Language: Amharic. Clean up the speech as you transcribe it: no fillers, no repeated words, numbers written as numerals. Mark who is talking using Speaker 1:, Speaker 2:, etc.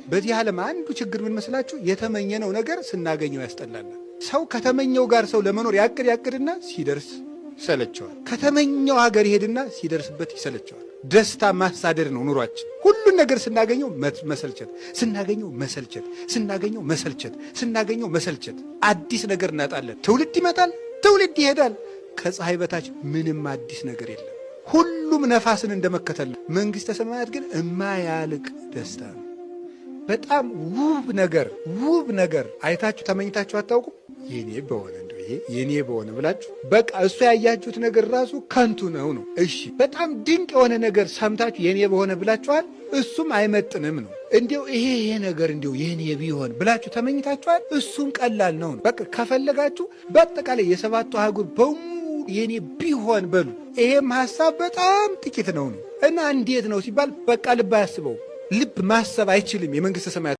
Speaker 1: በዚህ ዓለም አንዱ ችግር ምን መስላችሁ? የተመኘነው ነገር ስናገኘው ያስጠላል። ሰው ከተመኘው ጋር ሰው ለመኖር ያቅድና ሲደርስ ይሰለቸዋል። ከተመኘው ሀገር ይሄድና ሲደርስበት ይሰለቸዋል። ደስታ ማሳደድ ነው ኑሯችን። ሁሉን ነገር ስናገኘው መሰልቸት፣ ስናገኘው መሰልቸት፣ ስናገኘው መሰልቸት፣ ስናገኘው መሰልቸት። አዲስ ነገር እናጣለን። ትውልድ ይመጣል፣ ትውልድ ይሄዳል። ከፀሐይ በታች ምንም አዲስ ነገር የለም። ሁሉም ነፋስን እንደመከተል ነው። መንግሥተ ሰማያት ግን እማያልቅ ደስታ ነው። በጣም ውብ ነገር አይታችሁ ተመኝታችሁ አታውቁም? የኔ በሆነ እንደው ይሄ የኔ በሆነ ብላችሁ በቃ እሱ ያያችሁት ነገር ራሱ ከንቱ ነው። እሺ በጣም ድንቅ የሆነ ነገር ሰምታችሁ የኔ በሆነ ብላችኋል፣ እሱም አይመጥንም ነው። እንዲው ይሄ ነገር እንዲው የኔ ቢሆን ብላችሁ ተመኝታችኋል፣ እሱም ቀላል ነው። በቃ ከፈለጋችሁ በአጠቃላይ የሰባቱ አህጉር በሙሉ የኔ ቢሆን በሉ። ይሄም ሐሳብ በጣም ጥቂት ነው እና እንዴት ነው ሲባል በቃ ልብ አያስበው። ልብ ማሰብ አይችልም የመንግሥተ ሰማያት